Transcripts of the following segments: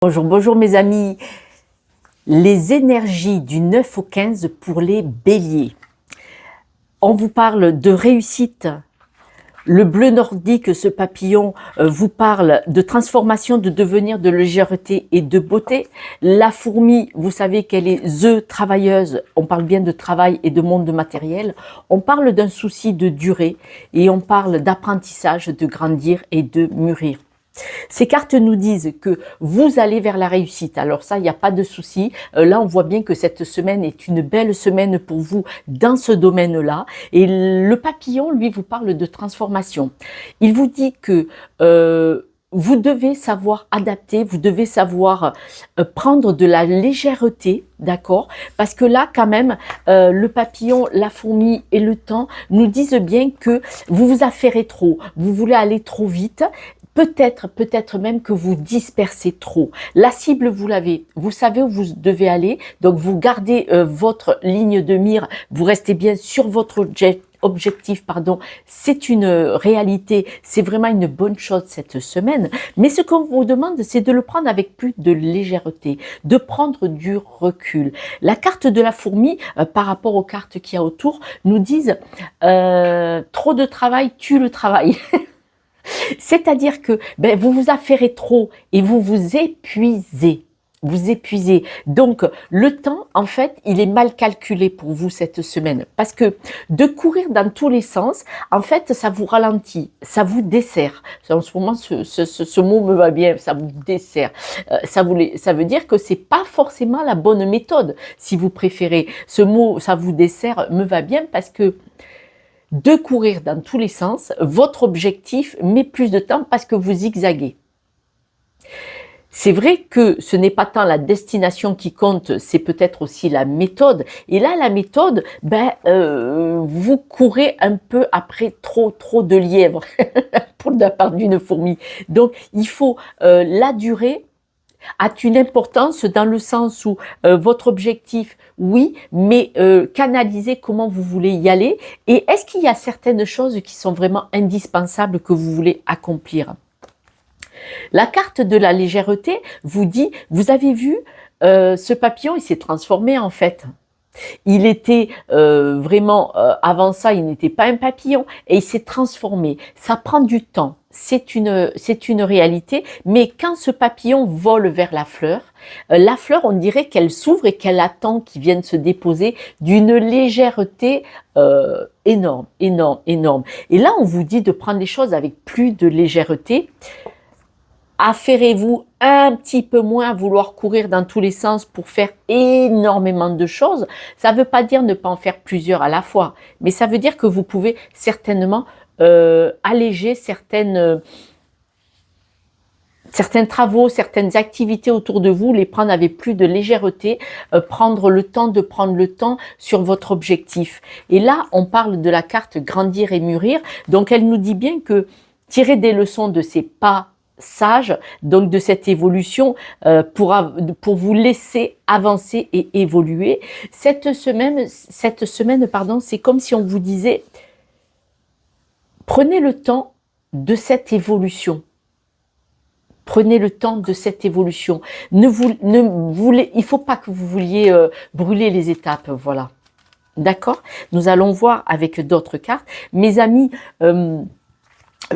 Bonjour, bonjour mes amis. Les énergies du 9 au 15 pour les béliers. On vous parle de réussite. Le bleu nordique, ce papillon, vous parle de transformation, de devenir, de légèreté et de beauté. La fourmi, vous savez qu'elle est travailleuse. On parle bien de travail et de monde matériel. On parle d'un souci de durée et on parle d'apprentissage, de grandir et de mûrir. Ces cartes nous disent que vous allez vers la réussite. Alors ça, il n'y a pas de souci. Là, on voit bien que cette semaine est une belle semaine pour vous dans ce domaine-là. Et le papillon, lui, vous parle de transformation. Il vous dit que vous devez savoir adapter, vous devez savoir prendre de la légèreté, d'accord? Parce que là, quand même, le papillon, la fourmi et le temps nous disent bien que vous vous affairez trop, vous voulez aller trop vite. Peut-être même que vous dispersez trop. La cible, vous l'avez. Vous savez où vous devez aller. Donc, vous gardez votre ligne de mire. Vous restez bien sur votre objectif. C'est une réalité. C'est vraiment une bonne chose cette semaine. Mais ce qu'on vous demande, c'est de le prendre avec plus de légèreté, de prendre du recul. La carte de la fourmi, par rapport aux cartes qu'il y a autour, nous disent trop de travail tue le travail. C'est-à-dire que vous vous affairez trop et vous vous épuisez. Vous épuisez. Donc, le temps, en fait, il est mal calculé pour vous cette semaine. Parce que de courir dans tous les sens, en fait, ça vous ralentit, ça vous dessert. En ce moment, ce mot me va bien, ça vous dessert. Ça veut dire que c'est pas forcément la bonne méthode, si vous préférez. Ce mot, ça vous dessert, me va bien parce que de courir dans tous les sens, votre objectif met plus de temps parce que vous zigzaguez. C'est vrai que ce n'est pas tant la destination qui compte, c'est peut-être aussi la méthode. Et là, la méthode, vous courez un peu après trop de lièvres pour la part d'une fourmi. Donc, il faut la durée a une importance dans le sens où votre objectif, oui, mais canaliser comment vous voulez y aller et est-ce qu'il y a certaines choses qui sont vraiment indispensables que vous voulez accomplir. La carte de la légèreté vous dit, vous avez vu, ce papillon, il s'est transformé en fait. Il était vraiment, avant ça, il n'était pas un papillon et il s'est transformé. Ça prend du temps, c'est une réalité, mais quand ce papillon vole vers la fleur, on dirait qu'elle s'ouvre et qu'elle attend qu'il vienne se déposer d'une légèreté énorme. Et là, on vous dit de prendre les choses avec plus de légèreté. Affairez-vous un petit peu moins à vouloir courir dans tous les sens pour faire énormément de choses. Ça ne veut pas dire ne pas en faire plusieurs à la fois, mais ça veut dire que vous pouvez certainement alléger certains travaux, certaines activités autour de vous, les prendre avec plus de légèreté, prendre le temps sur votre objectif. Et là, on parle de la carte grandir et mûrir. Donc, elle nous dit bien que tirer des leçons de ces pas sage, donc de cette évolution pour vous laisser avancer et évoluer. Cette semaine, c'est comme si on vous disait prenez le temps de cette évolution. Prenez le temps de cette évolution. Il ne faut pas que vous vouliez brûler les étapes, voilà. D'accord? Nous allons voir avec d'autres cartes. Mes amis,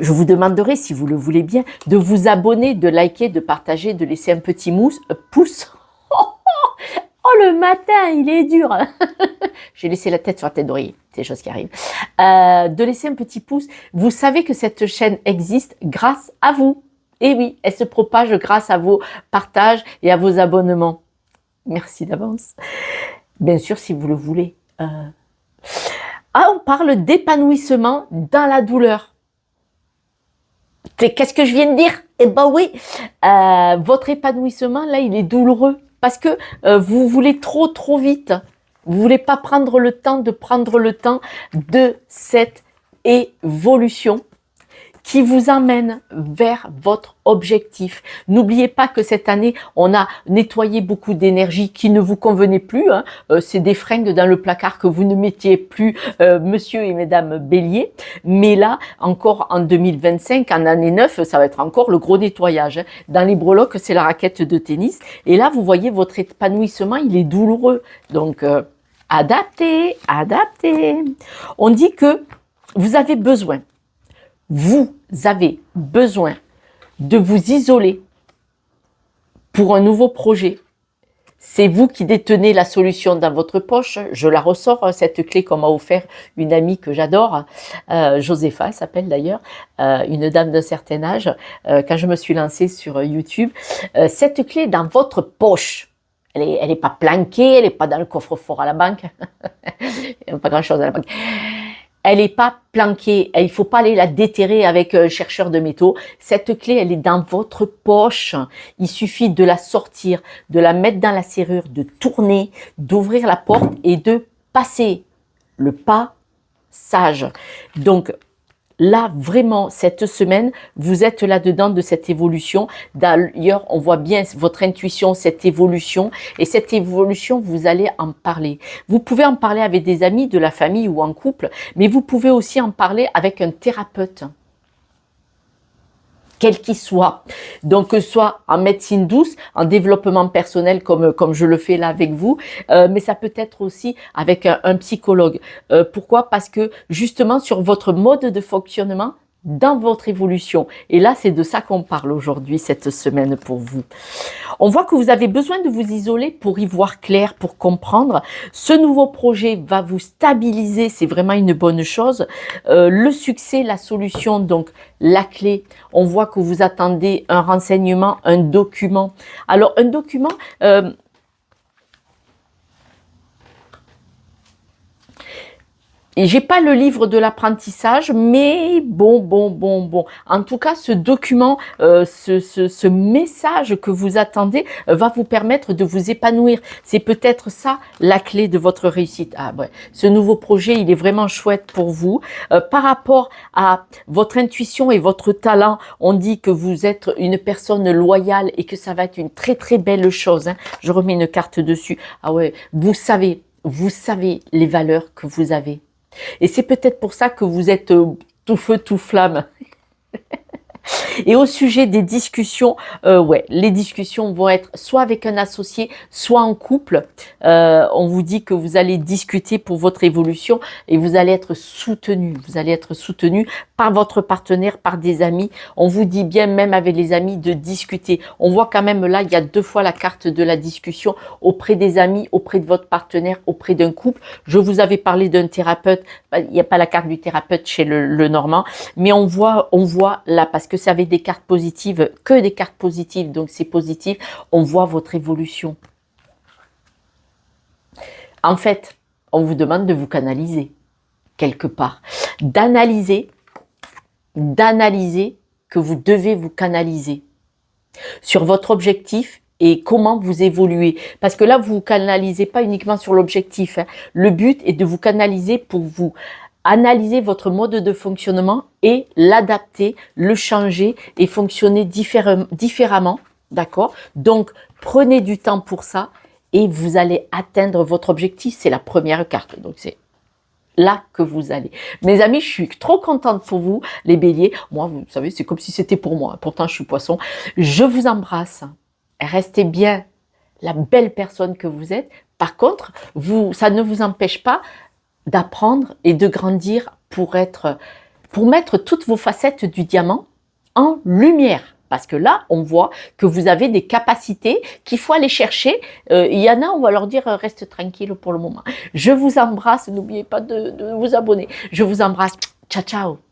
je vous demanderai, si vous le voulez bien, de vous abonner, de liker, de partager, de laisser un petit pouce. Oh, le matin, il est dur. J'ai laissé la tête sur la tête d'oreiller, c'est des choses qui arrivent. De laisser un petit pouce. Vous savez que cette chaîne existe grâce à vous. Et oui, elle se propage grâce à vos partages et à vos abonnements. Merci d'avance. Bien sûr, si vous le voulez. On parle d'épanouissement dans la douleur. Qu'est-ce que je viens de dire? Eh ben oui, votre épanouissement, là, il est douloureux parce que vous voulez trop vite. Vous voulez pas prendre le temps de cette évolution qui vous emmène vers votre objectif. N'oubliez pas que cette année, on a nettoyé beaucoup d'énergie qui ne vous convenait plus. Hein. C'est des fringues dans le placard que vous ne mettiez plus, monsieur et mesdames Bélier. Mais là, encore en 2025, en année 9, ça va être encore le gros nettoyage. Hein. Dans les breloques, c'est la raquette de tennis. Et là, vous voyez, votre épanouissement, il est douloureux. Donc, adaptez, adaptez. On dit que vous avez besoin de vous isoler pour un nouveau projet. C'est vous qui détenez la solution dans votre poche. Je la ressors, cette clé qu'on m'a offert une amie que j'adore, Josépha, elle s'appelle d'ailleurs, une dame d'un certain âge, quand je me suis lancée sur YouTube. Cette clé est dans votre poche. Elle est pas planquée, elle n'est pas dans le coffre-fort à la banque. Il n'y a pas grand-chose à la banque. Elle n'est pas planquée, il ne faut pas aller la déterrer avec un chercheur de métaux. Cette clé, elle est dans votre poche. Il suffit de la sortir, de la mettre dans la serrure, de tourner, d'ouvrir la porte et de passer le passage. Donc, là, vraiment, cette semaine, vous êtes là-dedans de cette évolution. D'ailleurs, on voit bien votre intuition, cette évolution. Et cette évolution, vous allez en parler. Vous pouvez en parler avec des amis, de la famille ou en couple, mais vous pouvez aussi en parler avec un thérapeute, quel qu'il soit. Donc, que ce soit en médecine douce, en développement personnel, comme je le fais là avec vous, mais ça peut être aussi avec un psychologue. Pourquoi? Parce que justement, sur votre mode de fonctionnement, dans votre évolution. Et là, c'est de ça qu'on parle aujourd'hui, cette semaine pour vous. On voit que vous avez besoin de vous isoler pour y voir clair, pour comprendre. Ce nouveau projet va vous stabiliser, c'est vraiment une bonne chose. Le succès, la solution, donc la clé. On voit que vous attendez un renseignement, un document. Alors, un document... Et j'ai pas le livre de l'apprentissage, mais bon. En tout cas, ce document, ce message que vous attendez va vous permettre de vous épanouir. C'est peut-être ça la clé de votre réussite. Ah ouais, ce nouveau projet, il est vraiment chouette pour vous. Par rapport à votre intuition et votre talent, on dit que vous êtes une personne loyale et que ça va être une très très belle chose. Hein. Je remets une carte dessus. Ah ouais, vous savez les valeurs que vous avez. Et c'est peut-être pour ça que vous êtes tout feu, tout flamme. Et au sujet des discussions, les discussions vont être soit avec un associé, soit en couple. On vous dit que vous allez discuter pour votre évolution et vous allez être soutenu. Vous allez être soutenu par votre partenaire, par des amis. On vous dit bien, même avec les amis, de discuter. On voit quand même là, il y a 2 fois la carte de la discussion auprès des amis, auprès de votre partenaire, auprès d'un couple. Je vous avais parlé d'un thérapeute. Il n'y a pas la carte du thérapeute chez le Normand, mais on voit là, parce que ça avait des cartes positives, que des cartes positives, donc c'est positif, on voit votre évolution. En fait, on vous demande de vous canaliser, quelque part. D'analyser que vous devez vous canaliser sur votre objectif et comment vous évoluez. Parce que là, vous ne vous canalisez pas uniquement sur l'objectif. Hein. Le but est de vous canaliser pour vous analyser votre mode de fonctionnement et l'adapter, le changer et fonctionner différemment. D'accord? Donc, prenez du temps pour ça et vous allez atteindre votre objectif. C'est la première carte. Donc, c'est là que vous allez. Mes amis, je suis trop contente pour vous, les béliers. Moi, vous savez, c'est comme si c'était pour moi. Pourtant, je suis poisson. Je vous embrasse. Restez bien la belle personne que vous êtes. Par contre, ça ne vous empêche pas d'apprendre et de grandir pour mettre toutes vos facettes du diamant en lumière. Parce que là, on voit que vous avez des capacités qu'il faut aller chercher. Il y en a, on va leur dire, reste tranquille pour le moment. Je vous embrasse, n'oubliez pas de vous abonner. Je vous embrasse. Ciao, ciao.